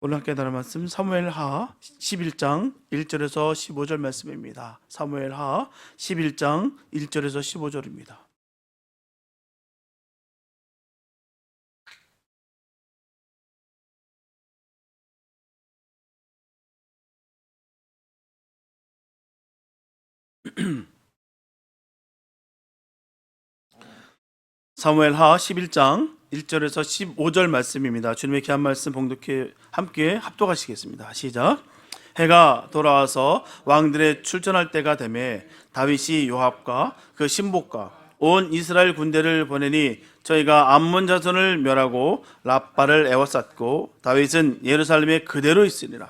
오늘 함께 나눌 말씀 사무엘하 11장 1절에서 15절 말씀입니다. 사무엘하 11장 1절에서 15절입니다. 사무엘하 11장 1절에서 15절 말씀입니다. 주님의 귀한 말씀 봉독해 함께 합독하시겠습니다. 시작. 해가 돌아와서 왕들의 출전할 때가 되매 다윗이 요압과 그 신복과 온 이스라엘 군대를 보내니 저희가 암몬 자손을 멸하고 랍바를 에워쌌고 다윗은 예루살렘에 그대로 있으니라.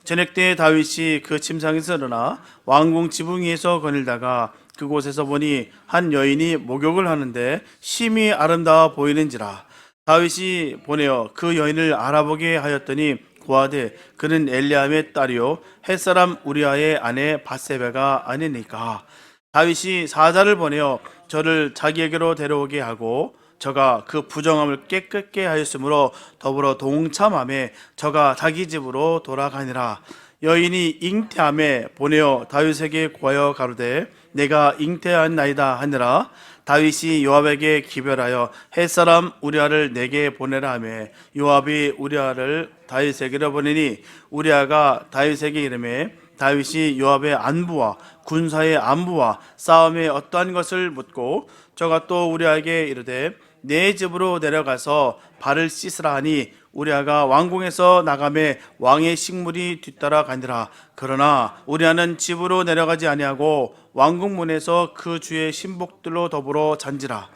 저녁 때 다윗이 그 침상에서 일어나 왕궁 지붕 위에서 거닐다가 그곳에서 보니 한 여인이 목욕을 하는데 심히 아름다워 보이는지라. 다윗이 보내어 그 여인을 알아보게 하였더니 고하되 그는 엘리암의 딸이요 햇사람 우리아의 아내 바세바가 아니니까. 다윗이 사자를 보내어 저를 자기에게로 데려오게 하고 저가 그 부정함을 깨끗게 하였으므로 더불어 동참함에 저가 자기 집으로 돌아가니라. 여인이 잉태함에 보내어 다윗에게 구하여 가로되 내가 잉태하였나이다 하니라. 다윗이 요압에게 기별하여 햇사람 우리아를 내게 보내라 하며 요압이 우리아를 다윗에게로 보내니 우리아가 다윗에게 이르매 다윗이 요압의 안부와 군사의 안부와 싸움의 어떠한 것을 묻고 저가 또 우리아에게 이르되 내 집으로 내려가서 발을 씻으라 하니 우리아가 왕궁에서 나가매 왕의 식물이 뒤따라 가니라. 그러나 우리아는 집으로 내려가지 아니하고 왕궁 문에서 그 주의 신복들로 더불어 잔지라.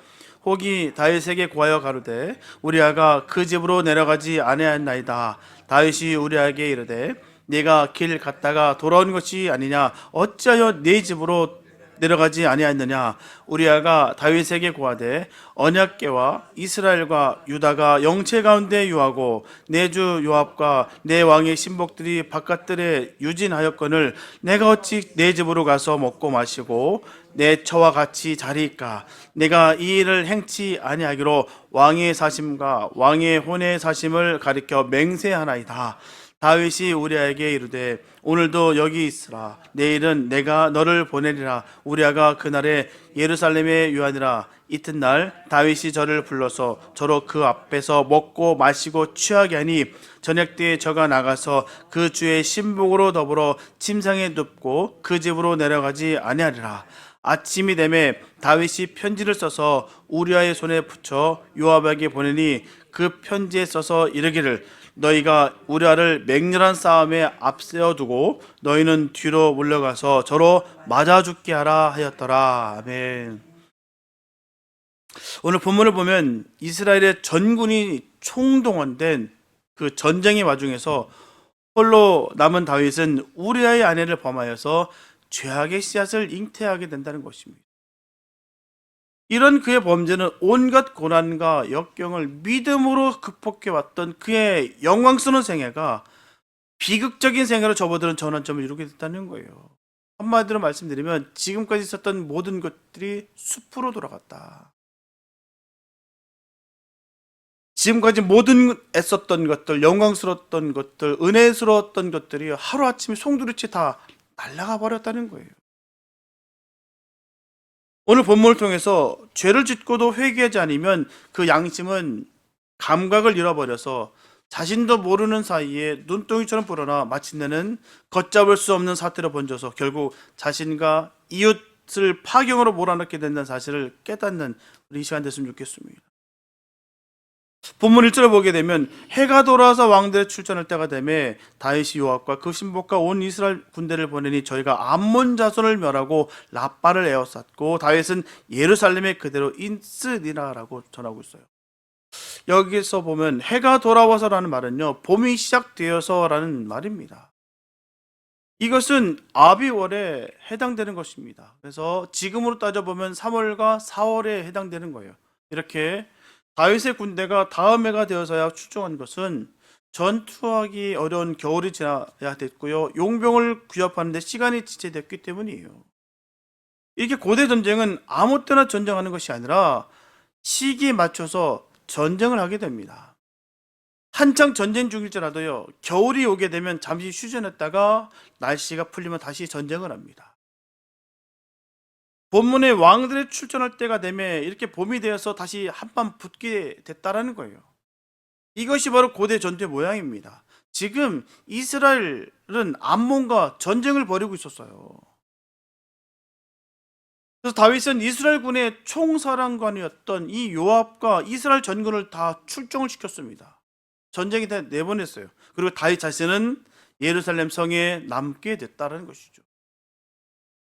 혹이 다윗에게 구하여 가로되 우리아가 그 집으로 내려가지 아니하였나이다. 다윗이 우리아에게 이르되 네가 길 갔다가 돌아온 것이 아니냐 어찌하여 네 집으로 내려가지 아니하였느냐. 우리아가 다윗에게 고하되 언약궤와 이스라엘과 유다가 영체 가운데 유하고 내 주 요압과 내 왕의 신복들이 바깥들에 유진하였거늘 내가 어찌 내 집으로 가서 먹고 마시고 내 처와 같이 자리이까. 내가 이 일을 행치 아니하기로 왕의 사심과 왕의 혼의 사심을 가리켜 맹세하나이다. 다윗이 우리아에게 이르되 오늘도 여기 있으라. 내일은 내가 너를 보내리라. 우리아가 그날에 예루살렘에 유하니라. 이튿날 다윗이 저를 불러서 저로 그 앞에서 먹고 마시고 취하게 하니 저녁 때에 저가 나가서 그 주의 신복으로 더불어 침상에 눕고 그 집으로 내려가지 아니하리라. 아침이 되매 다윗이 편지를 써서 우리아의 손에 붙여 요압에게 보내니 그 편지에 써서 이르기를 너희가 우리아를 맹렬한 싸움에 앞세워 두고 너희는 뒤로 물러가서 저로 맞아 죽게 하라 하였더라. 아멘. 오늘 본문을 보면 이스라엘의 전군이 총동원된 그 전쟁의 와중에서 홀로 남은 다윗은 우리아의 아내를 범하여서 죄악의 씨앗을 잉태하게 된다는 것입니다. 이런 그의 범죄는 온갖 고난과 역경을 믿음으로 극복해 왔던 그의 영광스러운 생애가 비극적인 생애로 접어드는 전환점을 이루게 됐다는 거예요. 한마디로 말씀드리면 지금까지 있었던 모든 것들이 숲으로 돌아갔다. 지금까지 모든 애썼던 것들, 영광스러웠던 것들, 은혜스러웠던 것들이 하루아침에 송두리째 다 날아가 버렸다는 거예요. 오늘 본문을 통해서 죄를 짓고도 회개하지 않으면 그 양심은 감각을 잃어버려서 자신도 모르는 사이에 눈덩이처럼 불어나 마침내는 걷잡을 수 없는 사태로 번져서 결국 자신과 이웃을 파경으로 몰아넣게 된다는 사실을 깨닫는 우리 이 시간 됐으면 좋겠습니다. 본문 1절을 보게 되면 해가 돌아와서 왕들의 출전할 때가 되매 다윗이 요압과 그 신복과 온 이스라엘 군대를 보내니 저희가 암몬 자손을 멸하고 랍바를 에워쌌고 다윗은 예루살렘에 그대로 있으리라라고 전하고 있어요. 여기서 보면 해가 돌아와서라는 말은요, 봄이 시작되어서라는 말입니다. 이것은 아비월에 해당되는 것입니다. 그래서 지금으로 따져보면 3월과 4월에 해당되는 거예요. 이렇게 다윗의 군대가 다음 해가 되어서야 출정한 것은 전투하기 어려운 겨울이 지나야 됐고요. 용병을 구협하는 데 시간이 지체됐기 때문이에요. 이렇게 고대 전쟁은 아무 때나 전쟁하는 것이 아니라 시기에 맞춰서 전쟁을 하게 됩니다. 한창 전쟁 중일지라도요, 겨울이 오게 되면 잠시 휴전했다가 날씨가 풀리면 다시 전쟁을 합니다. 본문의 왕들의 출전할 때가 되면 이렇게 봄이 되어서 다시 한판 붙게 됐다라는 거예요. 이것이 바로 고대 전투의 모양입니다. 지금 이스라엘은 암몬과 전쟁을 벌이고 있었어요. 그래서 다윗은 이스라엘 군의 총사령관이었던 이 요압과 이스라엘 전군을 다 출정을 시켰습니다. 전쟁이 다 내보냈어요. 그리고 다윗 자신은 예루살렘 성에 남게 됐다는 것이죠.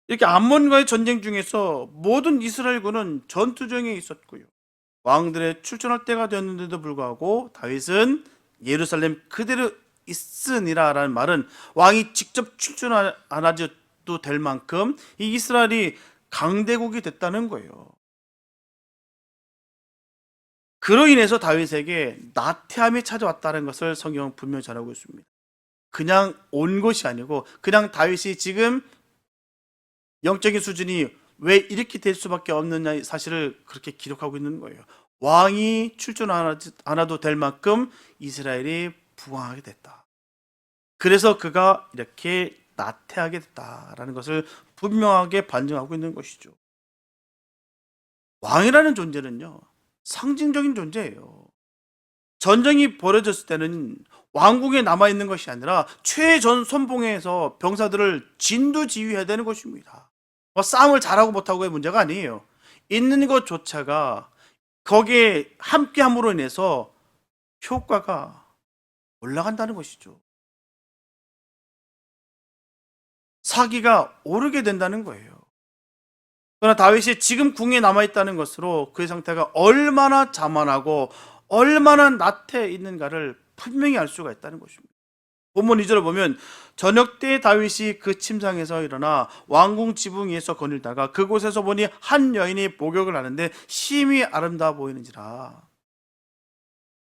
이렇게 암몬과의 전쟁 중에서 모든 이스라엘군은 전투정에 있었고요. 왕들의 출전할 때가 되었는데도 불구하고 다윗은 예루살렘 그대로 있으니라라는 말은 왕이 직접 출전 안 하셔도 될 만큼 이 이스라엘이 강대국이 됐다는 거예요. 그로 인해서 다윗에게 나태함이 찾아왔다는 것을 성경은 분명히 전하고 있습니다. 그냥 온 것이 아니고 그냥 다윗이 지금 영적인 수준이 왜 이렇게 될 수밖에 없느냐 사실을 그렇게 기록하고 있는 거예요. 왕이 출전 안 하도 될 만큼 이스라엘이 부강하게 됐다. 그래서 그가 이렇게 나태하게 됐다라는 것을 분명하게 반증하고 있는 것이죠. 왕이라는 존재는요, 상징적인 존재예요. 전쟁이 벌어졌을 때는 왕궁에 남아있는 것이 아니라 최전 선봉에서 병사들을 진두지휘해야 되는 것입니다. 싸움을 잘하고 못하고의 문제가 아니에요. 있는 것조차가 거기에 함께함으로 인해서 효과가 올라간다는 것이죠. 사기가 오르게 된다는 거예요. 그러나 다윗이 지금 궁에 남아있다는 것으로 그의 상태가 얼마나 자만하고 얼마나 나태해 있는가를 분명히 알 수가 있다는 것입니다. 본문 2절을 보면 저녁 때 다윗이 그 침상에서 일어나 왕궁 지붕 위에서 거닐다가 그곳에서 보니 한 여인이 목욕을 하는데 심히 아름다워 보이는지라.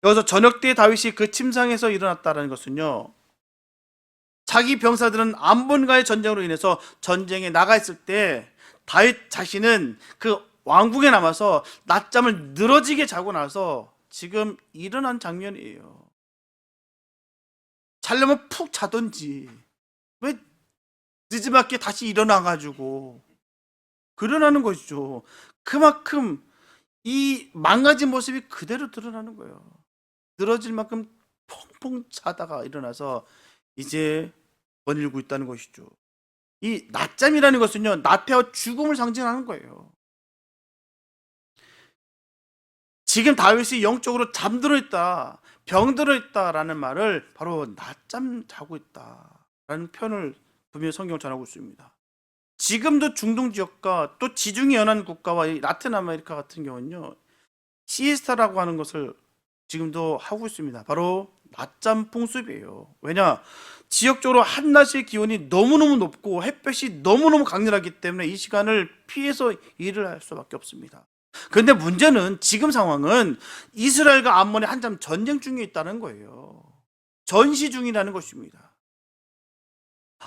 여기서 저녁 때 다윗이 그 침상에서 일어났다는 것은요, 자기 병사들은 암몬과의 전쟁으로 인해서 전쟁에 나가 있을 때 다윗 자신은 그 왕궁에 남아서 낮잠을 늘어지게 자고 나서 지금 일어난 장면이에요. 자려면 푹 자던지 왜 늦지막히 다시 일어나가지고 그러나는 것이죠. 그만큼 이 망가진 모습이 그대로 드러나는 거예요. 늘어질 만큼 펑펑 자다가 일어나서 이제 거닐고 있다는 것이죠. 이 낮잠이라는 것은요, 나태와 죽음을 상징하는 거예요. 지금 다윗이 영적으로 잠들어 있다, 병들어 있다라는 말을 바로 낮잠 자고 있다라는 표현을 분명히 성경을 전하고 있습니다. 지금도 중동 지역과 또 지중해 연안 국가와 이 라틴 아메리카 같은 경우는요, 시에스타라고 하는 것을 지금도 하고 있습니다. 바로 낮잠 풍습이에요. 왜냐? 지역적으로 한낮의 기온이 너무너무 높고 햇볕이 너무너무 강렬하기 때문에 이 시간을 피해서 일을 할 수밖에 없습니다. 그런데 문제는 지금 상황은 이스라엘과 암몬이 한참 전쟁 중에 있다는 거예요. 전시 중이라는 것입니다.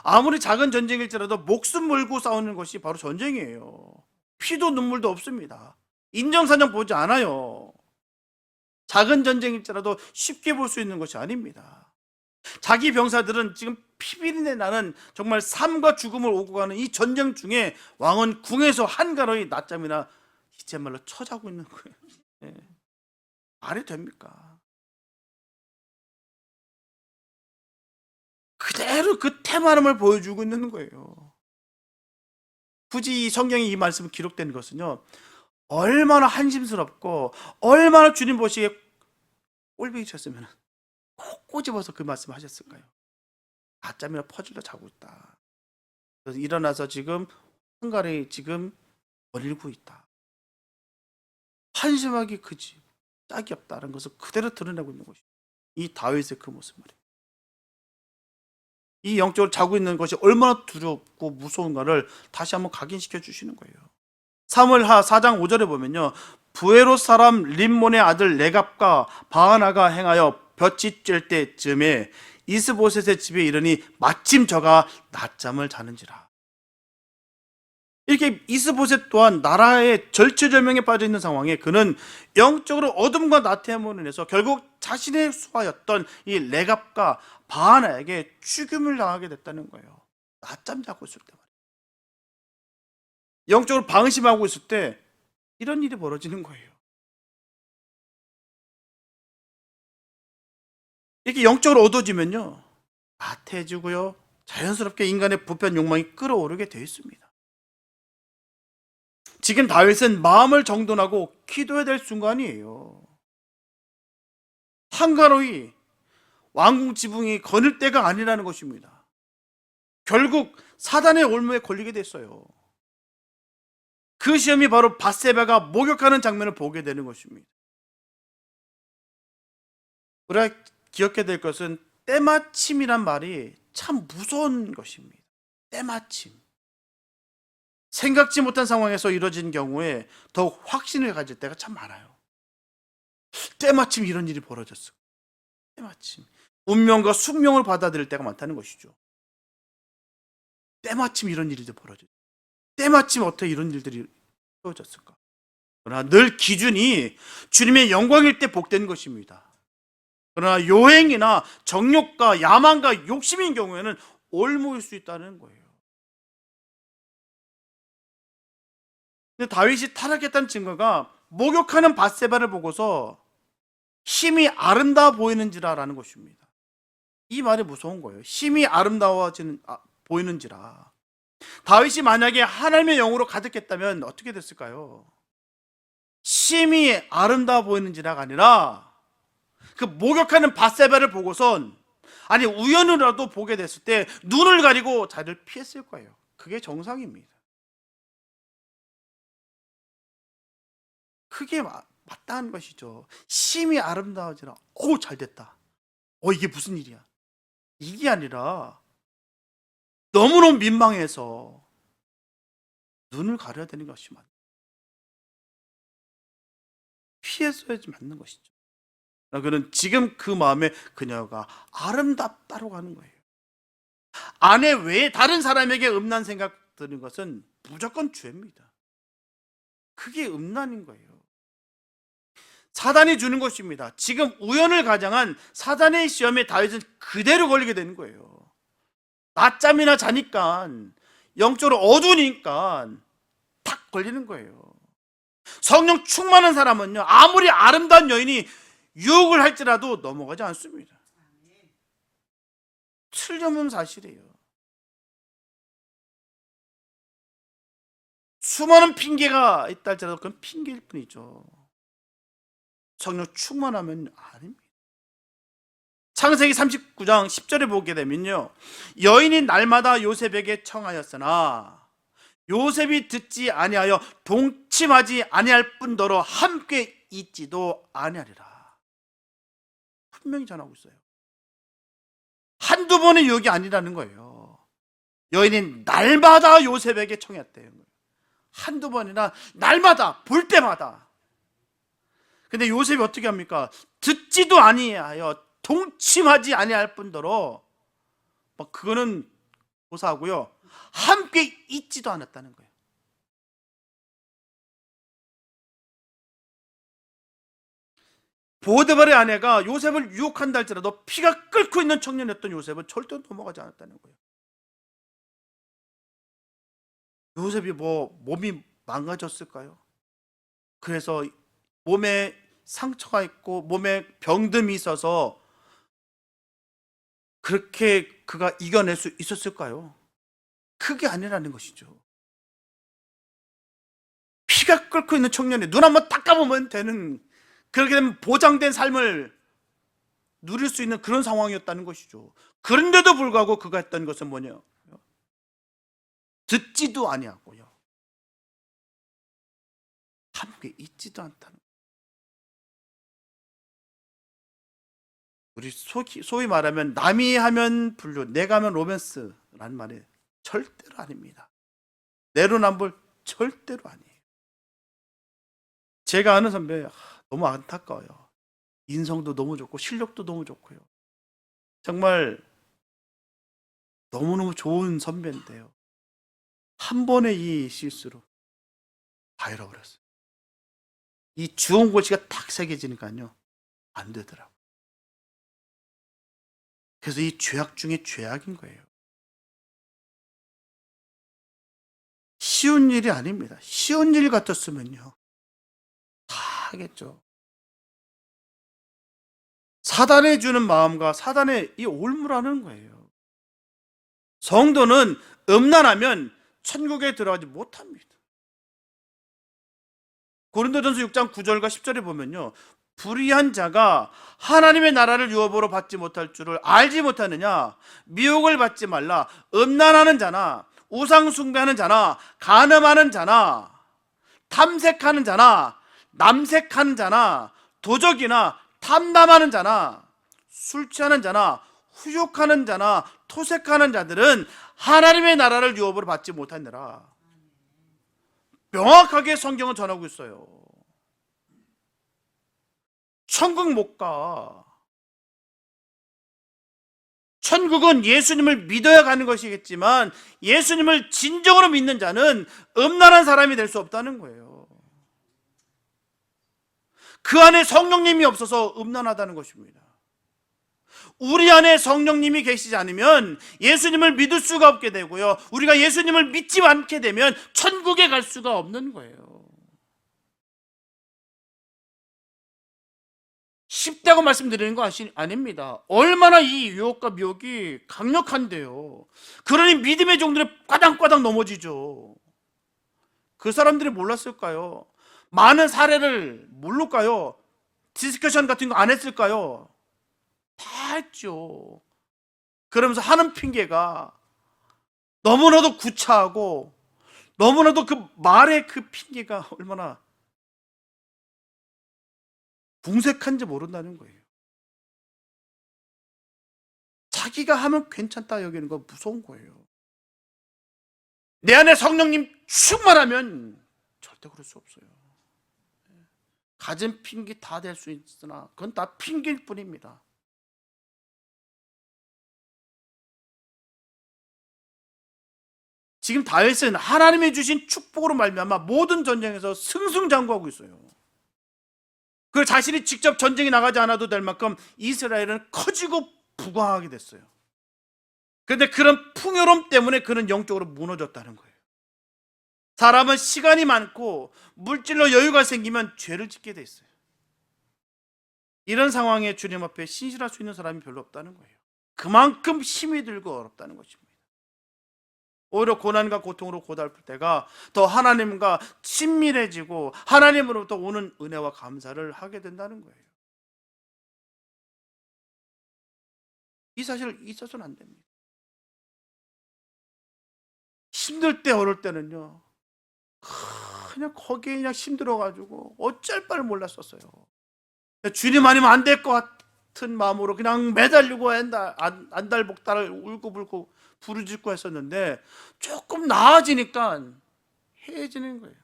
아무리 작은 전쟁일지라도 목숨 걸고 싸우는 것이 바로 전쟁이에요. 피도 눈물도 없습니다. 인정사정 보지 않아요. 작은 전쟁일지라도 쉽게 볼 수 있는 것이 아닙니다. 자기 병사들은 지금 피비린내 나는 정말 삶과 죽음을 오고 가는 이 전쟁 중에 왕은 궁에서 한가로이 낮잠이나 이제말로 쳐자고 있는 거예요. 네. 말이 됩니까? 그대로 그 테마름을 보여주고 있는 거예요. 굳이 이 성경에 이 말씀이 기록된 것은요, 얼마나 한심스럽고 얼마나 주님 보시기에 꼴보기 쳤으면 콕 꼬집어서 그 말씀 하셨을까요? 낮잠이나 퍼질러 자고 있다. 그래서 일어나서 지금 한가로이 지금 거닐고 있다. 한심하기 그지 짝이 없다는 것을 그대로 드러내고 있는 것이죠. 이 다윗의 그 모습 말이에요. 이 영적으로 자고 있는 것이 얼마나 두렵고 무서운가를 다시 한번 각인시켜 주시는 거예요. 사무엘하 4장 5절에 보면요, 부에롯 사람 림몬의 아들 레갑과 바하나가 행하여 볕이 쬐 때쯤에 이스보셋의 집에 이르니 마침 저가 낮잠을 자는지라. 이렇게 이스보셋 또한 나라의 절체절명에 빠져 있는 상황에 그는 영적으로 어둠과 나태함으로 인해서 결국 자신의 수하였던 이 레갑과 바하나에게 죽임을 당하게 됐다는 거예요. 낮잠 자고 있을 때 말이에요. 영적으로 방심하고 있을 때 이런 일이 벌어지는 거예요. 이렇게 영적으로 어두워지면요, 나태해지고요, 자연스럽게 인간의 부패한 욕망이 끌어오르게 되어 있습니다. 지금 다윗은 마음을 정돈하고 기도해야 될 순간이에요. 한가로이 왕궁 지붕이 거닐 때가 아니라는 것입니다. 결국 사단의 올무에 걸리게 됐어요. 그 시험이 바로 밧세바가 목욕하는 장면을 보게 되는 것입니다. 우리가 기억해야 될 것은 때마침이란 말이 참 무서운 것입니다. 때마침. 생각지 못한 상황에서 이루어진 경우에 더욱 확신을 가질 때가 참 많아요. 때마침 이런 일이 벌어졌어. 때마침. 운명과 숙명을 받아들일 때가 많다는 것이죠. 때마침 이런 일이 벌어졌어. 때마침 어떻게 이런 일들이 벌어졌을까? 그러나 늘 기준이 주님의 영광일 때 복된 것입니다. 그러나 요행이나 정욕과 야망과 욕심인 경우에는 올무일 수 있다는 거예요. 근데 다윗이 타락했다는 증거가 목욕하는 밧세바를 보고서 힘이 아름다워 보이는지라라는 것입니다. 이 말이 무서운 거예요. 힘이 보이는지라. 다윗이 만약에 하나님의 영으로 가득했다면 어떻게 됐을까요? 힘이 아름다워 보이는지라가 아니라 그 목욕하는 밧세바를 보고선, 아니 우연으로라도 보게 됐을 때 눈을 가리고 자리를 피했을 거예요. 그게 정상입니다. 그게 마땅한 것이죠. 심히 아름다워지라. 오, 잘 됐다. 이게 무슨 일이야? 이게 아니라 너무너무 민망해서 눈을 가려야 되는 것이 맞아요. 피했어야지 맞는 것이죠. 그는 지금 그 마음에 그녀가 아름답다고 하는 거예요. 아내 외에 다른 사람에게 음란 생각 드는 것은 무조건 죄입니다. 그게 음란인 거예요. 사단이 주는 것입니다. 지금 우연을 가장한 사단의 시험에 다윗은 그대로 걸리게 되는 거예요. 낮잠이나 자니까, 영적으로 어두우니까 탁 걸리는 거예요. 성령 충만한 사람은요, 아무리 아름다운 여인이 유혹을 할지라도 넘어가지 않습니다. 틀림없는 사실이에요. 수많은 핑계가 있다 할지라도 그건 핑계일 뿐이죠. 성령 충만하면 아닙니다. 창세기 39장 10절에 보게 되면요, 여인이 날마다 요셉에게 청하였으나 요셉이 듣지 아니하여 동침하지 아니할 뿐더러 함께 있지도 아니하리라. 분명히 전하고 있어요. 한두 번의 유혹이 아니라는 거예요. 여인이 날마다 요셉에게 청했대요. 한두 번이나 날마다, 볼 때마다. 근데 요셉이 어떻게 합니까? 듣지도 아니하여 동침하지 아니할 뿐더러 그거는 고사하고요, 함께 있지도 않았다는 거예요. 보디발의 아내가 요셉을 유혹한다 할지라도 피가 끓고 있는 청년이었던 요셉은 절대 넘어가지 않았다는 거예요. 요셉이 몸이 망가졌을까요? 그래서 몸에 상처가 있고 몸에 병듦이 있어서 그렇게 그가 이겨낼 수 있었을까요? 그게 아니라는 것이죠. 피가 끓고 있는 청년이 눈 한번 딱 감으면 되는, 그렇게 되면 보장된 삶을 누릴 수 있는 그런 상황이었다는 것이죠. 그런데도 불구하고 그가 했던 것은 뭐냐? 듣지도 아니하고요, 함께 있지도 않다는 거예요. 우리 소위 말하면 남이 하면 불륜, 내가 하면 로맨스라는 말이 절대로 아닙니다. 내로남불 절대로 아니에요. 제가 아는 선배, 너무 안타까워요. 인성도 너무 좋고 실력도 너무 좋고요. 정말 너무너무 좋은 선배인데요, 한 번의 이 실수로 다 잃어버렸어요. 이 주홍 골씨가 탁 새겨지니까요, 안 되더라고요. 그래서 이 죄악 중에 죄악인 거예요. 쉬운 일이 아닙니다. 쉬운 일 같았으면요 다 하겠죠. 사단에 주는 마음과 사단의 이 올무라는 거예요. 성도는 음란하면 천국에 들어가지 못합니다. 고린도전서 6장 9절과 10절에 보면요, 불의한 자가 하나님의 나라를 유업으로 받지 못할 줄을 알지 못하느냐, 미혹을 받지 말라. 음란하는 자나 우상 숭배하는 자나 간음하는 자나 탐색하는 자나 남색하는 자나 도적이나 탐남하는 자나 술 취하는 자나 후욕하는 자나 토색하는 자들은 하나님의 나라를 유업으로 받지 못하느라. 명확하게 성경은 전하고 있어요. 천국 못 가. 천국은 예수님을 믿어야 가는 것이겠지만 예수님을 진정으로 믿는 자는 음란한 사람이 될 수 없다는 거예요. 그 안에 성령님이 없어서 음란하다는 것입니다. 우리 안에 성령님이 계시지 않으면 예수님을 믿을 수가 없게 되고요, 우리가 예수님을 믿지 않게 되면 천국에 갈 수가 없는 거예요. 쉽다고 말씀드리는 거 아닙니다. 얼마나 이 유혹과 미혹이 강력한데요. 그러니 믿음의 종들이 까당까당 넘어지죠. 그 사람들이 몰랐을까요? 많은 사례를 모를까요? 디스커션 같은 거 안 했을까요? 다 했죠. 그러면서 하는 핑계가 너무나도 구차하고 너무나도 그 말의 그 핑계가 얼마나 궁색한지 모른다는 거예요. 자기가 하면 괜찮다 여기는 건 무서운 거예요. 내 안에 성령님 충만하면 절대 그럴 수 없어요. 가진 핑계 다 될 수 있으나 그건 다 핑계일 뿐입니다. 지금 다윗은 하나님이 주신 축복으로 말미암아 모든 전쟁에서 승승장구하고 있어요. 그 자신이 직접 전쟁에 나가지 않아도 될 만큼 이스라엘은 커지고 부강하게 됐어요. 그런데 그런 풍요로움 때문에 그는 영적으로 무너졌다는 거예요. 사람은 시간이 많고 물질로 여유가 생기면 죄를 짓게 돼 있어요. 이런 상황에 주님 앞에 신실할 수 있는 사람이 별로 없다는 거예요. 그만큼 힘이 들고 어렵다는 것입니다. 오히려 고난과 고통으로 고달플 때가 더 하나님과 친밀해지고 하나님으로부터 오는 은혜와 감사를 하게 된다는 거예요. 이 사실을 잊어서는 안 됩니다. 힘들 때 어려울 때는요, 그냥 거기에 그냥 힘들어가지고 어쩔 바를 몰랐었어요. 주님 아니면 안 될 것 같은 마음으로 그냥 매달리고 안달복달을 울고불고 부르짖고 했었는데 조금 나아지니까 해해지는 거예요.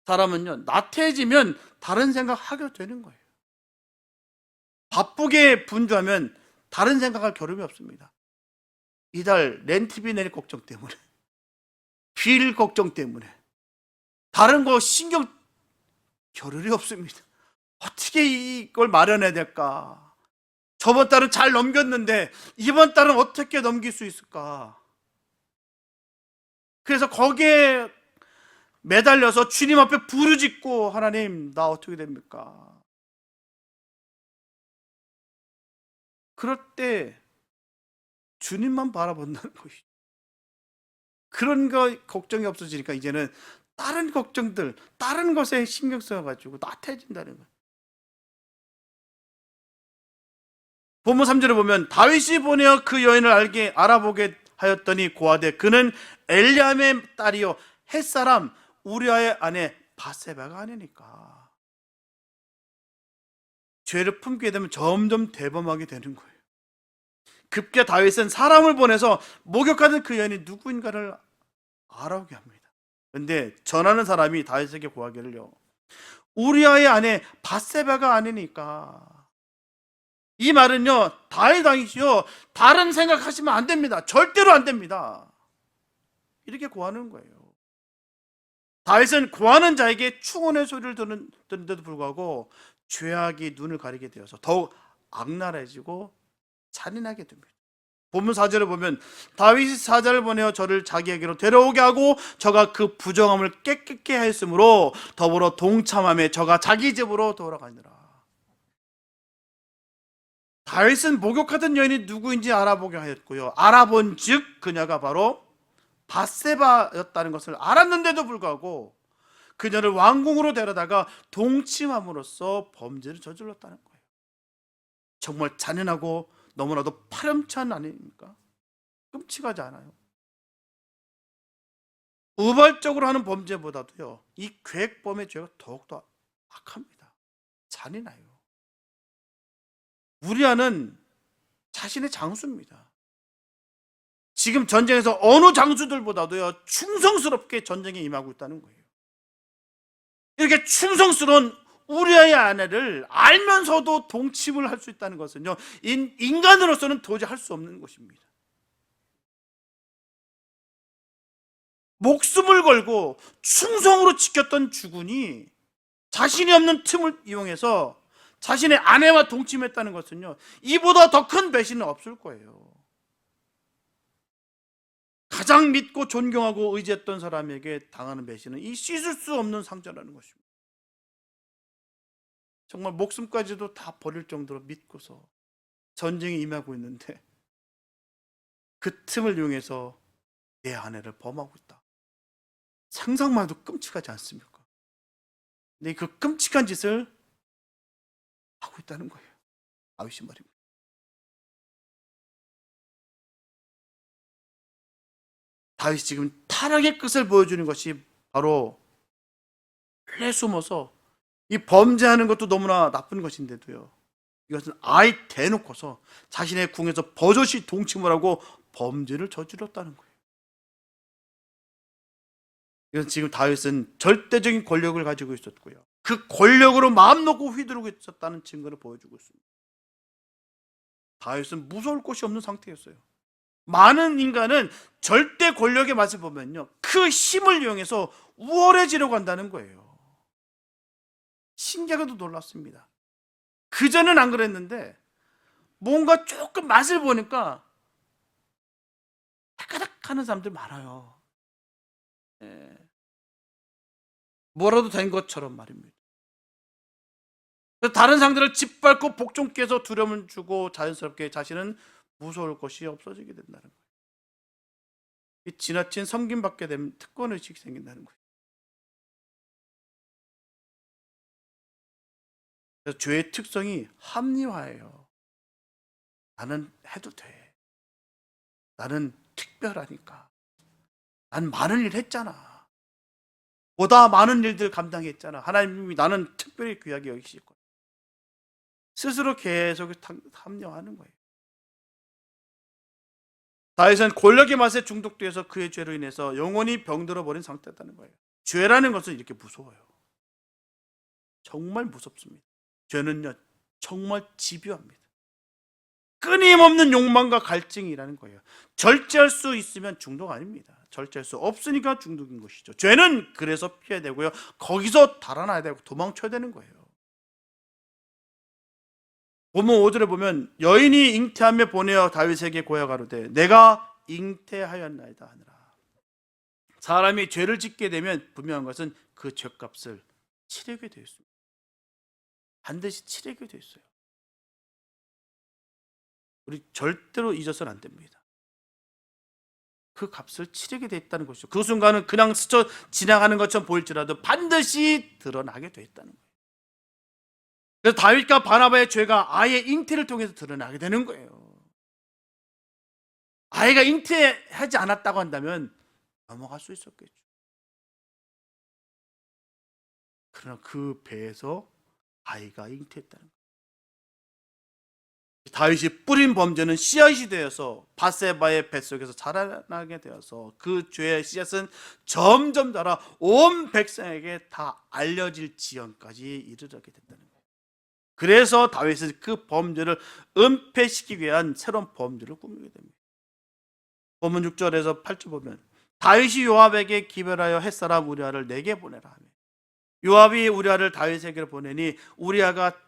사람은요, 나태해지면 다른 생각 하게 되는 거예요. 바쁘게 분주하면 다른 생각할 겨를이 없습니다. 이달 렌트비 낼 걱정 때문에, 빌 걱정 때문에 다른 거 신경 겨를이 없습니다. 어떻게 이걸 마련해야 될까? 저번 달은 잘 넘겼는데 이번 달은 어떻게 넘길 수 있을까? 그래서 거기에 매달려서 주님 앞에 부르짖고, 하나님 나 어떻게 됩니까? 그럴 때 주님만 바라본다는 것이죠. 그런 거 걱정이 없어지니까 이제는 다른 걱정들, 다른 것에 신경 써가지고 나태해진다는 거예요. 본문 3절에 보면 다윗이 보내어 그 여인을 알아보게 하였더니 고하되 그는 엘리암의 딸이요 햇사람 우리아의 아내 바세바가 아니니까. 죄를 품게 되면 점점 대범하게 되는 거예요. 급기야 다윗은 사람을 보내서 목욕하던 그 여인이 누구인가를 알아오게 합니다. 그런데 전하는 사람이 다윗에게 고하기를요, 우리아의 아내 바세바가 아니니까. 이 말은요, 다윗 왕이시요 다른 생각하시면 안 됩니다. 절대로 안 됩니다. 이렇게 고하는 거예요. 다윗은 고하는 자에게 충언의 소리를 듣는데도 불구하고 죄악이 눈을 가리게 되어서 더욱 악랄해지고 잔인하게 됩니다. 본문 4절을 보면 다윗이 사자를 보내어 저를 자기에게로 데려오게 하고 저가 그 부정함을 깨끗게 하였으므로 더불어 동참하며 저가 자기 집으로 돌아가니라. 다윗은 목욕하던 여인이 누구인지 알아보게 하였고요, 알아본 즉 그녀가 바로 밧세바였다는 것을 알았는데도 불구하고 그녀를 왕궁으로 데려다가 동침함으로써 범죄를 저질렀다는 거예요. 정말 잔인하고 너무나도 파렴치한 아닙니까? 끔찍하지 않아요? 우발적으로 하는 범죄보다도요, 이 계획범의 죄가 더욱더 악합니다. 잔인해요. 우리아는 자신의 장수입니다. 지금 전쟁에서 어느 장수들보다도요 충성스럽게 전쟁에 임하고 있다는 거예요. 이렇게 충성스러운 우리아의 아내를 알면서도 동침을 할 수 있다는 것은요, 인간으로서는 도저히 할 수 없는 것입니다. 목숨을 걸고 충성으로 지켰던 주군이 자신이 없는 틈을 이용해서 자신의 아내와 동침했다는 것은요, 이보다 더 큰 배신은 없을 거예요. 가장 믿고 존경하고 의지했던 사람에게 당하는 배신은 이 씻을 수 없는 상처라는 것입니다. 정말 목숨까지도 다 버릴 정도로 믿고서 전쟁에 임하고 있는데 그 틈을 이용해서 내 아내를 범하고 있다. 상상만 해도 끔찍하지 않습니까? 근데 그 끔찍한 짓을 하고 있다는 거예요. 다윗이 말입니다. 다윗이 지금 타락의 끝을 보여주는 것이 바로 원래 숨어서 이 범죄하는 것도 너무나 나쁜 것인데도요, 이것은 아예 대놓고서 자신의 궁에서 버젓이 동침을 하고 범죄를 저질렀다는 거예요. 이건 지금 다윗은 절대적인 권력을 가지고 있었고요, 그 권력으로 마음 놓고 휘두르고 있었다는 증거를 보여주고 있습니다. 다윗은 무서울 곳이 없는 상태였어요. 많은 인간은 절대 권력의 맛을 보면요, 그 힘을 이용해서 우월해지려고 한다는 거예요. 신기하게도 놀랐습니다. 그전엔 안 그랬는데 뭔가 조금 맛을 보니까 따까닥 하는 사람들 많아요. 뭐라도 된 것처럼 말입니다. 다른 상대를 짓밟고 복종께서 두려움을 주고 자연스럽게 자신은 무서울 것이 없어지게 된다는 거예요. 이 지나친 섬김받게 되면 특권의식이 생긴다는 거예요. 그래서 죄의 특성이 합리화예요. 나는 해도 돼. 나는 특별하니까. 난 많은 일 했잖아. 보다 많은 일들 감당했잖아. 하나님이 나는 특별히 귀하게 여기실 거야. 스스로 계속 합리화하는 거예요. 다윗은 권력의 맛에 중독되어서 그의 죄로 인해서 영원히 병들어 버린 상태였다는 거예요. 죄라는 것은 이렇게 무서워요. 정말 무섭습니다. 죄는요, 정말 집요합니다. 끊임없는 욕망과 갈증이라는 거예요. 절제할 수 있으면 중독 아닙니다. 절제할 수 없으니까 중독인 것이죠. 죄는 그래서 피해야 되고요, 거기서 달아나야 되고 도망쳐야 되는 거예요. 본문 5절에 보면 여인이 잉태하며 보내어 다윗에게 고하가로되 내가 잉태하였나이다 하느라. 사람이 죄를 짓게 되면 분명한 것은 그 죄값을 치르게 되어 있습니다. 반드시 치르게 되어 있어요. 우리 절대로 잊어서는 안 됩니다. 그 값을 치르게 되어 있다는 것이죠. 그 순간은 그냥 스쳐 지나가는 것처럼 보일지라도 반드시 드러나게 되어 있다는 거예요. 그래서 다윗과 바나바의 죄가 아이의 잉태를 통해서 드러나게 되는 거예요. 아이가 잉태하지 않았다고 한다면 넘어갈 수 있었겠죠. 그러나 그 배에서 아이가 잉태했다는 거예요. 다윗이 뿌린 범죄는 씨앗이 되어서 밧세바의 뱃속에서 자라나게 되어서 그 죄의 씨앗은 점점 자라 온 백성에게 다 알려질 지경까지 이르게 된다는 거예요. 그래서 다윗은 그 범죄를 은폐시키기 위한 새로운 범죄를 꾸미게 됩니다. 본문 6절에서 8절 보면 다윗이 요압에게 기별하여 햇사람 우리아를 내게 보내라 하며 요압이 우리아를 다윗에게 보내니 우리아가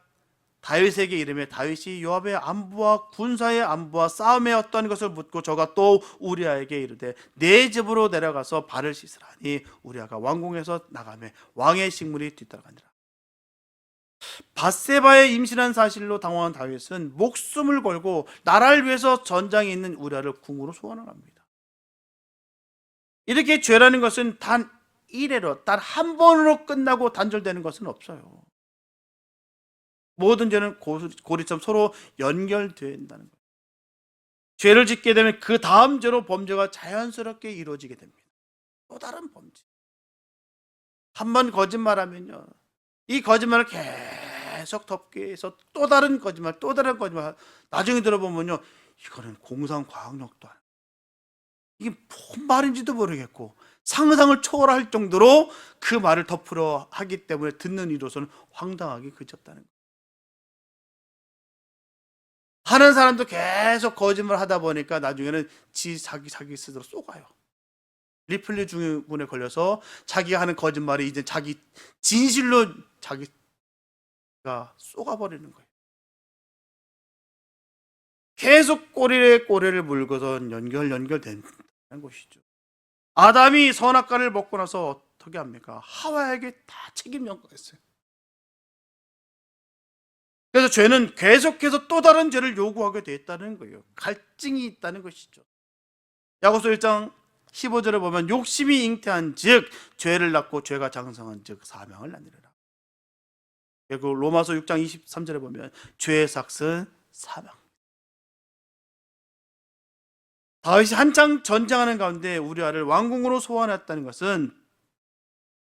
다윗에게 이르매 다윗이 요압의 안부와 군사의 안부와 싸움의 어떤 것을 묻고 저가 또 우리아에게 이르되 내 집으로 내려가서 발을 씻으라니 우리아가 왕궁에서 나가매 왕의 식물이 뒤따라가니라. 밧세바의 임신한 사실로 당황한 다윗은 목숨을 걸고 나라를 위해서 전장에 있는 우리아를 궁으로 소환을 합니다. 이렇게 죄라는 것은 단 1회로 단 한 번으로 끝나고 단절되는 것은 없어요. 모든 죄는 고리처럼 서로 연결된다는 거예요. 죄를 짓게 되면 그 다음 죄로 범죄가 자연스럽게 이루어지게 됩니다. 또 다른 범죄. 한 번 거짓말하면요, 이 거짓말을 계속 덮기 위해서 또 다른 거짓말, 또 다른 거짓말. 나중에 들어보면요, 이거는 공상과학력도 아니고 이게 뭔 말인지도 모르겠고 상상을 초월할 정도로 그 말을 덮으려 하기 때문에 듣는 이로서는 황당하게 그쳤다는 거예요. 하는 사람도 계속 거짓말 하다 보니까 나중에는 자기 스스로 쏘가요. 리플리 증후군에 걸려서 자기가 하는 거짓말이 이제 자기 진실로 자기가 쏘가버리는 거예요. 계속 꼬리에 꼬리를 물고선 연결되는 것이죠. 아담이 선악과를 먹고 나서 어떻게 합니까? 하와에게 다 책임 전가했어요. 그래서 죄는 계속해서 또 다른 죄를 요구하게 됐다는 거예요. 갈증이 있다는 것이죠. 야고보서 1장 15절에 보면 욕심이 잉태한 즉 죄를 낳고 죄가 장성한 즉 사망을 낳느니라. 그리고 로마서 6장 23절에 보면 죄의 삭은 사망. 다윗이 한창 전쟁하는 가운데 우리아를 왕궁으로 소환했다는 것은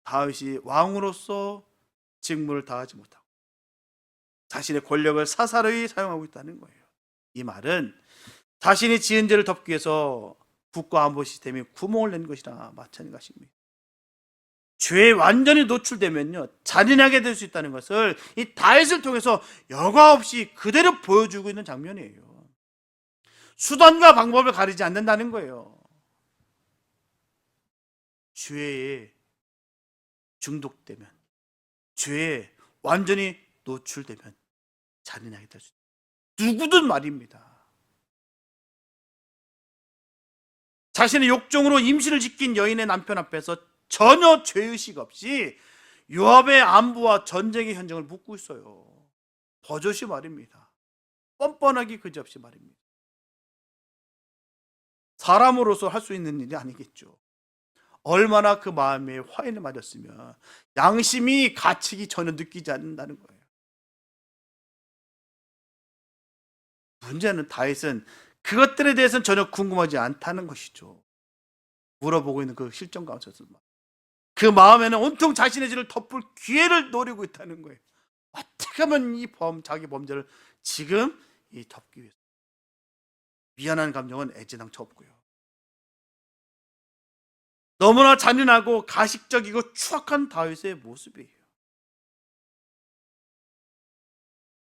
다윗이 왕으로서 직무를 다하지 못하고 자신의 권력을 사사로이 사용하고 있다는 거예요. 이 말은 자신이 지은 죄를 덮기 위해서 국가 안보 시스템이 구멍을 낸 것이나 마찬가지입니다. 죄에 완전히 노출되면요, 잔인하게 될 수 있다는 것을 이 다윗을 통해서 여과 없이 그대로 보여주고 있는 장면이에요. 수단과 방법을 가리지 않는다는 거예요. 죄에 중독되면, 죄에 완전히 노출되면 잔인하게 될 수 있다. 누구든 말입니다. 자신의 욕정으로 임신을 지킨 여인의 남편 앞에서 전혀 죄의식 없이 요압의 안부와 전쟁의 현장을 묻고 있어요. 버젓이 말입니다. 뻔뻔하기 그지없이 말입니다. 사람으로서 할 수 있는 일이 아니겠죠. 얼마나 그 마음에 화인을 맞았으면 양심이 가치기 전혀 느끼지 않는다는 거예요. 문제는 다윗은 그것들에 대해서는 전혀 궁금하지 않다는 것이죠. 물어보고 있는 그 실정 가운데서 그 마음에는 온통 자신의 죄를 덮을 기회를 노리고 있다는 거예요. 어떻게 하면 자기 범죄를 지금 덮기 위해서. 미안한 감정은 애지당초 없고요. 너무나 잔인하고 가식적이고 추악한 다윗의 모습이에요.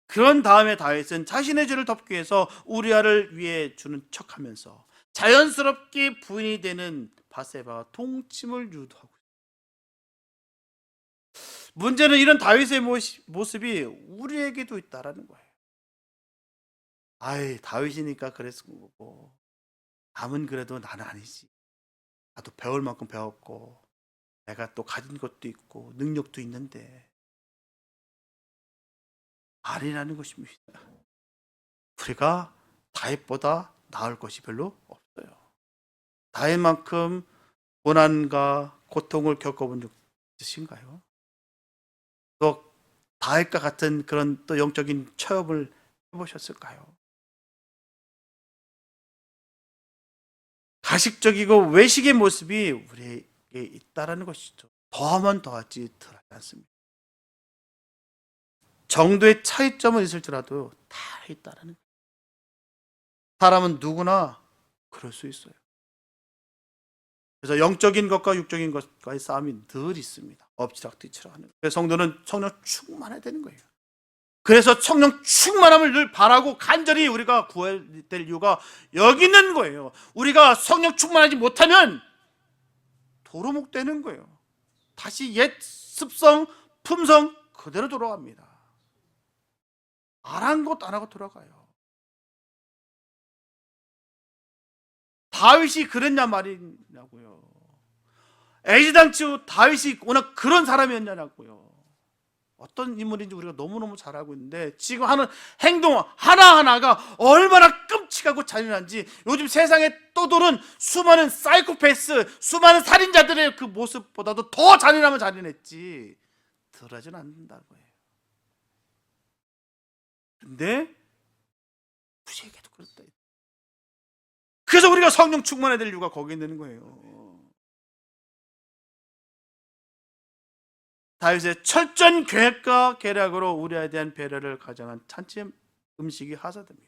그런 다음에 다윗은 자신의 죄를 덮기 위해서 우리아를 위해 주는 척하면서 자연스럽게 부인이 되는 밧세바와 통침을 유도하고 있어요. 문제는 이런 다윗의 모습이 우리에게도 있다라는 거예요. 아이, 다윗이니까 그랬을 거고 남은 그래도 나는 아니지. 나도 배울 만큼 배웠고 내가 또 가진 것도 있고 능력도 있는데 아니라는 것입니다. 우리가 다윗보다 나을 것이 별로 없어요. 다윗만큼 고난과 고통을 겪어본 적 있으신가요? 또 다윗과 같은 그런 또 영적인 체험을 해보셨을까요? 가식적이고 외식의 모습이 우리에게 있다라는 것이죠. 더하면 더하지 덜하지 않습니다. 정도의 차이점은 있을지라도 다 있다라는 거예요. 사람은 누구나 그럴 수 있어요. 그래서 영적인 것과 육적인 것과의 싸움이 늘 있습니다. 엎치락뒤치락 하는. 그래서 성도는 성령 충만해야 되는 거예요. 그래서 성령 충만함을 늘 바라고 간절히 우리가 구해야 될 이유가 여기 있는 거예요. 우리가 성령 충만하지 못하면 도루묵 되는 거예요. 다시 옛 습성, 품성 그대로 돌아갑니다. 아랑곳 안 하고 돌아가요. 다윗이 그랬냐 말이냐고요. 애지당치 다윗이 워낙 그런 사람이었냐고요. 어떤 인물인지 우리가 너무너무 잘 알고 있는데 지금 하는 행동 하나하나가 얼마나 끔찍하고 잔인한지 요즘 세상에 떠도는 수많은 사이코패스, 수많은 살인자들의 그 모습보다도 더 잔인하면 잔인했지 덜하진 않는다고 해요. 근데 우리에게도 그렇다. 그래서 우리가 성령 충만해야 될 이유가 거기에 있는 거예요. 다윗의 철저한 계획과 계략으로 우리에 대한 배려를 가정한 잔치 음식이 하사됩니다.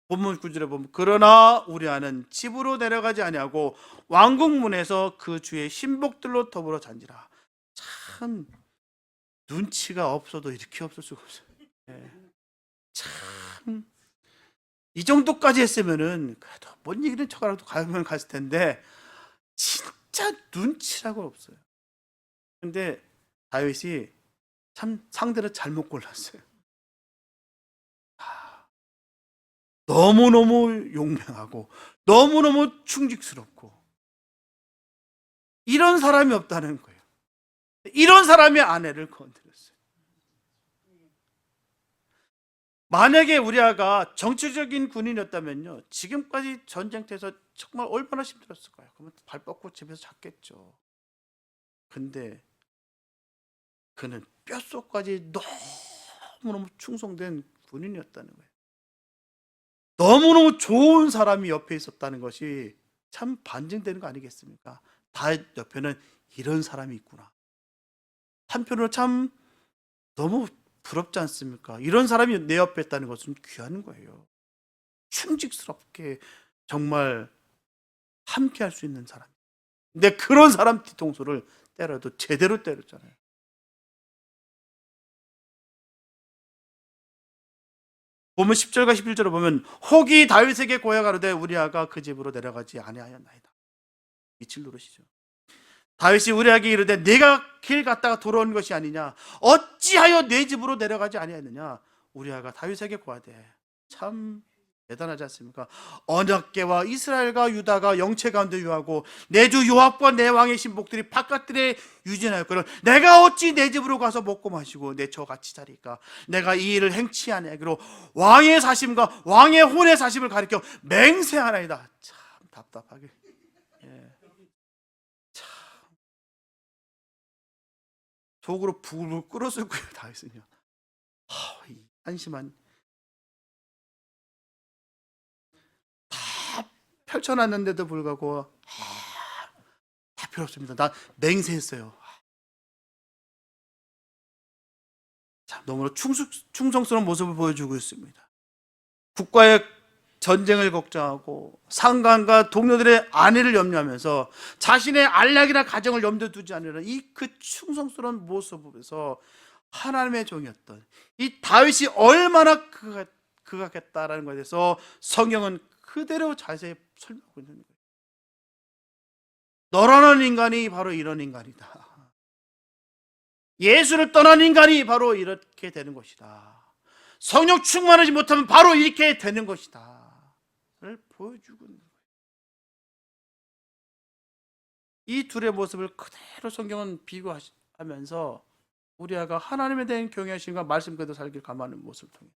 본문 9절에 보면 그러나 우리아는 집으로 내려가지 아니하고 왕궁문에서 그 주의 신복들로 더불어 잔지라. 참 눈치가 없어도 이렇게 없을 수가 없어요. 네. 참 이 정도까지 했으면은 그래도 뭔 얘기는 척하라도 가면 갔을 텐데 진짜 눈치라고 없어요. 근데 다윗이 참 상대를 잘못 골랐어요. 너무너무 용맹하고 너무너무 충직스럽고 이런 사람이 없다는 거예요. 이런 사람이 아내를 건드렸어요. 만약에 우리아가 정치적인 군인이었다면요, 지금까지 전쟁터에서 정말 얼마나 힘들었을까요? 그러면 발 뻗고 집에서 잤겠죠. 근데 그는 뼛속까지 너무너무 충성된 군인이었다는 거예요. 너무너무 좋은 사람이 옆에 있었다는 것이 참 반증되는 거 아니겠습니까? 다윗 옆에는 이런 사람이 있구나. 한편으로 참 너무 부럽지 않습니까? 이런 사람이 내 옆에 있다는 것은 귀한 거예요. 충직스럽게 정말 함께 할 수 있는 사람. 근데 그런 사람 뒤통수를 때려도 제대로 때렸잖아요. 보면 10절과 11절을 보면 혹이 다윗에게 고하가로되 우리아가 그 집으로 내려가지 아니하였나이다. 이칠 노릇이죠. 다윗이 우리에게 이르되 네가 길 갔다가 돌아온 것이 아니냐 어찌하여 내 집으로 내려가지 아니하느냐. 우리아가 다윗에게 고하되 참 대단하지 않습니까? 언약궤와 이스라엘과 유다가 영체 가운데 유하고 내 주 요압과 내 왕의 신복들이 바깥들에 유진하였거늘 내가 어찌 내 집으로 가서 먹고 마시고 내 저 같이 자리까. 내가 이 일을 행치 아니하기로 왕의 사심과 왕의 혼의 사심을 가리켜 맹세하나이다. 참 답답하게. 예. 참 속으로 부글부글 끓었을 거예요. 다윗은요. 이 한심한 펼쳐놨는데도 불구하고 다 필요 없습니다. 나 맹세했어요. 참 너무나 충성스러운 모습을 보여주고 있습니다. 국가의 전쟁을 걱정하고 상관과 동료들의 안위를 염려하면서 자신의 안락이나 가정을 염두에 두지 않으려는 이 그 충성스러운 모습에서 하나님의 종이었던 이 다윗이 얼마나 극악했다라는 것에 대해서 성경은 그대로 자세히 설명하고 있는 거예요. 너라는 인간이 바로 이런 인간이다. 예수를 떠난 인간이 바로 이렇게 되는 것이다. 성령 충만하지 못하면 바로 이렇게 되는 것이다. 를 보여주고 있는 거예요. 이 둘의 모습을 그대로 성경은 비교하면서 우리아가 하나님에 대한 경외하심과 말씀 그대로 살길 감하는 모습을 통해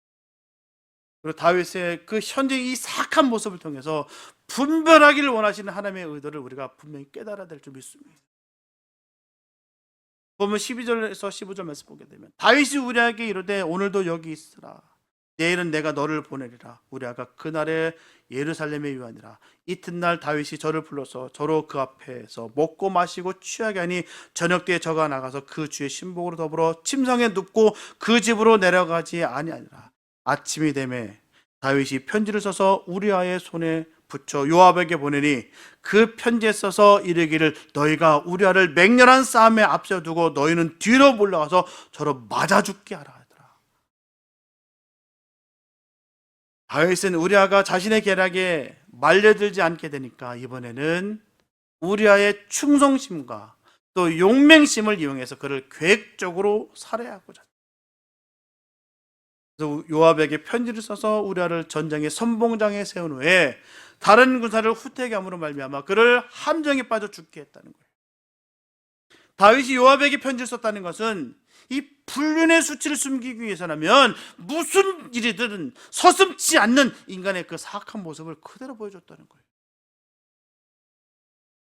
그리고 다윗의 그 현재 이 사악한 모습을 통해서 분별하기를 원하시는 하나님의 의도를 우리가 분명히 깨달아야 될 줄 믿습니다. 보면 12절에서 15절 말씀 보게 되면 다윗이 우리아에게 이르되 오늘도 여기 있으라. 내일은 내가 너를 보내리라. 우리아가 그날에 예루살렘에 유하니라. 이튿날 다윗이 저를 불러서 저로 그 앞에서 먹고 마시고 취하게 하니 저녁 때에 저가 나가서 그 주의 신복으로 더불어 침상에 눕고 그 집으로 내려가지 아니하니라. 아침이 되매 다윗이 편지를 써서 우리아의 손에 붙여 요압에게 보내니 그 편지에 써서 이르기를 너희가 우리아를 맹렬한 싸움에 앞세워두고 너희는 뒤로 물러가서 저로 맞아 죽게 하라 하더라. 다윗은 우리아가 자신의 계략에 말려들지 않게 되니까 이번에는 우리아의 충성심과 또 용맹심을 이용해서 그를 계획적으로 살해하고자 그래서 요압에게 편지를 써서 우리아를 전장의 선봉장에 세운 후에 다른 군사를 후퇴하게 함으로 말미암아 그를 함정에 빠져 죽게 했다는 거예요. 다윗이 요압에게 편지를 썼다는 것은 이 불륜의 수치를 숨기기 위해서라면 무슨 일이든 서슴지 않는 인간의 그 사악한 모습을 그대로 보여줬다는 거예요.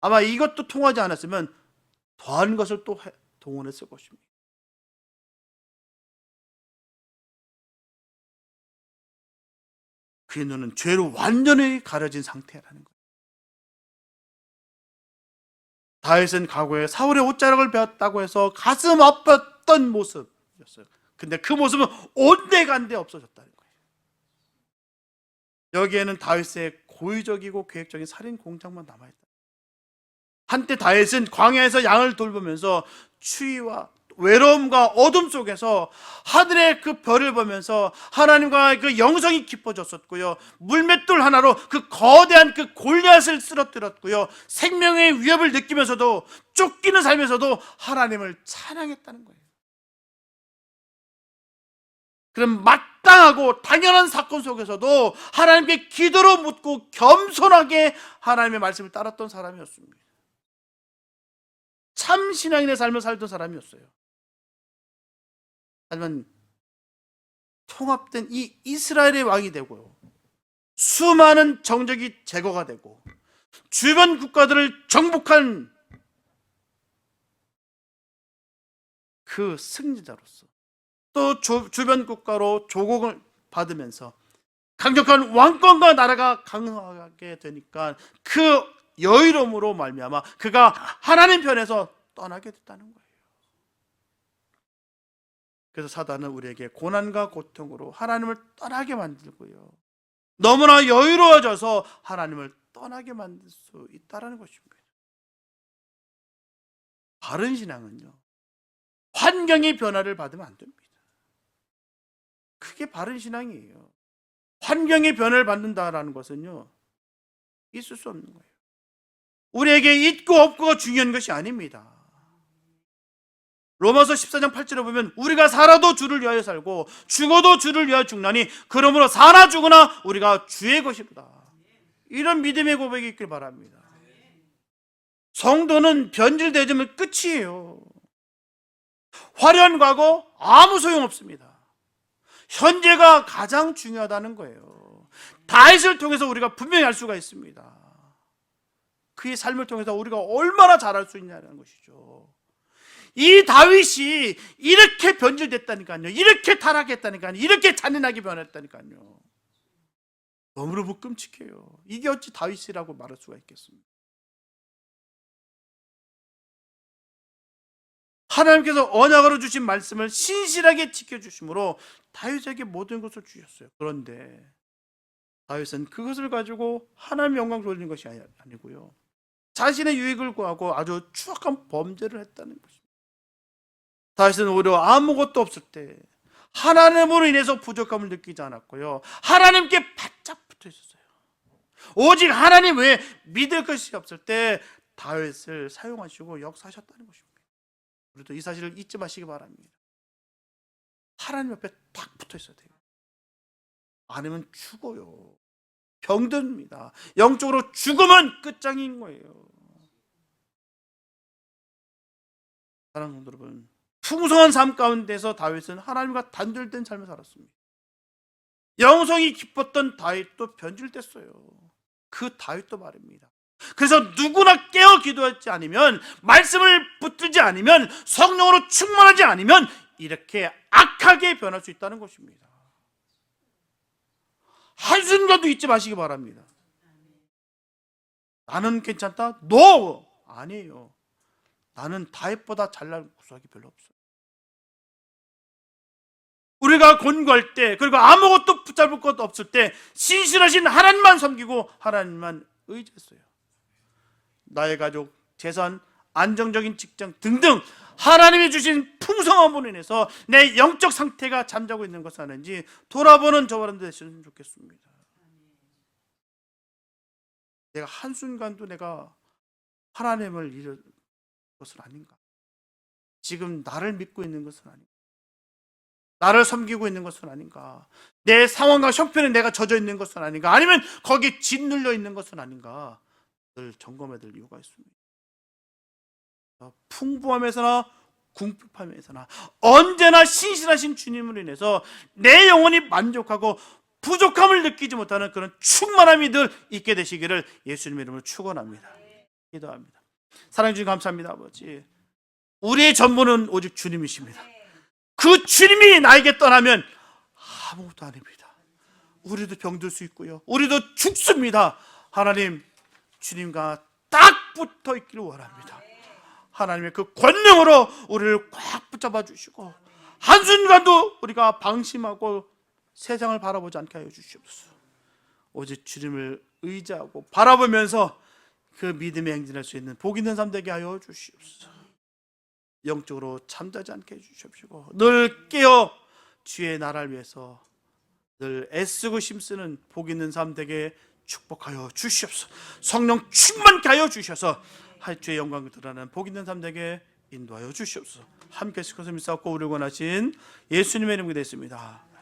아마 이것도 통하지 않았으면 더한 것을 또 동원했을 것입니다. 그의 눈은 죄로 완전히 가려진 상태라는 거예요. 다윗은 과거에 사울의 옷자락을 베었다고 해서 가슴 아팠던 모습이었어요. 근데 그 모습은 온데간데 없어졌다는 거예요. 여기에는 다윗의 고의적이고 계획적인 살인 공작만 남아있다. 한때 다윗은 광야에서 양을 돌보면서 추위와 외로움과 어둠 속에서 하늘의 그 별을 보면서 하나님과 그 영성이 깊어졌었고요, 물맷돌 하나로 그 거대한 그 골리앗을 쓰러뜨렸고요, 생명의 위협을 느끼면서도 쫓기는 삶에서도 하나님을 찬양했다는 거예요. 그럼 마땅하고 당연한 사건 속에서도 하나님께 기도로 묻고 겸손하게 하나님의 말씀을 따랐던 사람이었습니다. 참 신앙인의 삶을 살던 사람이었어요. 하지만 통합된 이 이스라엘의 왕이 되고요, 수많은 정적이 제거가 되고 주변 국가들을 정복한 그 승리자로서 또 주변 국가로 조공을 받으면서 강력한 왕권과 나라가 강하게 되니까 그 여유로움으로 말미암아 그가 하나님 편에서 떠나게 됐다는 거예요. 그래서 사단은 우리에게 고난과 고통으로 하나님을 떠나게 만들고요, 너무나 여유로워져서 하나님을 떠나게 만들 수 있다는 것입니다. 바른 신앙은요, 환경의 변화를 받으면 안 됩니다. 그게 바른 신앙이에요. 환경의 변화를 받는다라는 것은요, 있을 수 없는 거예요. 우리에게 있고 없고가 중요한 것이 아닙니다. 로마서 14장 8절에 보면 우리가 살아도 주를 위하여 살고 죽어도 주를 위하여 죽나니 그러므로 사나 죽으나 우리가 주의 것이로다. 이런 믿음의 고백이 있길 바랍니다. 성도는 변질되면 끝이에요. 화려한 과거 아무 소용없습니다. 현재가 가장 중요하다는 거예요. 다윗을 통해서 우리가 분명히 알 수가 있습니다. 그의 삶을 통해서 우리가 얼마나 잘할 수 있냐는 것이죠. 이 다윗이 이렇게 변질됐다니까요, 이렇게 타락했다니까요, 이렇게 잔인하게 변했다니까요. 너무너무 끔찍해요. 이게 어찌 다윗이라고 말할 수가 있겠습니까? 하나님께서 언약으로 주신 말씀을 신실하게 지켜주심으로 다윗에게 모든 것을 주셨어요. 그런데 다윗은 그것을 가지고 하나님 영광 돌리는 것이 아니고요, 자신의 유익을 구하고 아주 추악한 범죄를 했다는 것입니다. 다윗은 오히려 아무것도 없을 때 하나님으로 인해서 부족함을 느끼지 않았고요, 하나님께 바짝 붙어 있었어요. 오직 하나님 외에 믿을 것이 없을 때 다윗을 사용하시고 역사하셨다는 것입니다. 우리도 이 사실을 잊지 마시기 바랍니다. 하나님 옆에 딱 붙어 있어야 돼요. 아니면 죽어요. 병듭니다. 영적으로 죽으면 끝장인 거예요. 사랑하는 성도 여러분, 풍성한 삶 가운데서 다윗은 하나님과 단절된 삶을 살았습니다. 영성이 깊었던 다윗도 변질됐어요. 그 다윗도 말입니다. 그래서 누구나 깨어 기도하지 않으면, 말씀을 붙들지 않으면, 성령으로 충만하지 않으면 이렇게 악하게 변할 수 있다는 것입니다. 한순간도 잊지 마시기 바랍니다. 나는 괜찮다? No! 아니에요. 나는 다윗보다 잘난 구석이 별로 없어요. 우리가 곤고할 때, 그리고 아무것도 붙잡을 것도 없을 때 신실하신 하나님만 섬기고 하나님만 의지했어요. 나의 가족, 재산, 안정적인 직장 등등 하나님이 주신 풍성함으로 인해서 내 영적 상태가 잠자고 있는 것은 아닌지 돌아보는 저와 여러분들 되셨으면 좋겠습니다. 내가 한순간도 내가 하나님을 잃은 것은 아닌가? 지금 나를 믿고 있는 것은 아닌가? 나를 섬기고 있는 것은 아닌가? 내 상황과 형편에 내가 젖어 있는 것은 아닌가? 아니면 거기에 짓눌려 있는 것은 아닌가? 늘 점검해야 될 이유가 있습니다. 풍부함에서나 궁핍함에서나 언제나 신실하신 주님으로 인해서 내 영혼이 만족하고 부족함을 느끼지 못하는 그런 충만함이 늘 있게 되시기를 예수님의 이름으로 축원합니다. 기도합니다. 사랑해 주님 감사합니다. 아버지, 우리의 전부는 오직 주님이십니다. 그 주님이 나에게 떠나면 아무것도 아닙니다. 우리도 병들 수 있고요, 우리도 죽습니다. 하나님, 주님과 딱 붙어 있기를 원합니다. 하나님의 그 권능으로 우리를 꽉 붙잡아 주시고 한순간도 우리가 방심하고 세상을 바라보지 않게 하여 주시옵소서. 오직 주님을 의지하고 바라보면서 그 믿음의 행진할 수 있는 복 있는 삶 되게 하여 주시옵소서. 영적으로 잠자지 않게 해주십시오. 늘 깨어 주의 나라를 위해서 늘 애쓰고 힘쓰는 복 있는 삶 되게 축복하여 주시옵소서. 성령 충만케 하여 주셔서 주의 영광을 드러나는 복 있는 삶 되게 인도하여 주시옵소서. 함께 시켜서 믿사옵고 우리 원하신 예수님의 이름으로 됐습니다.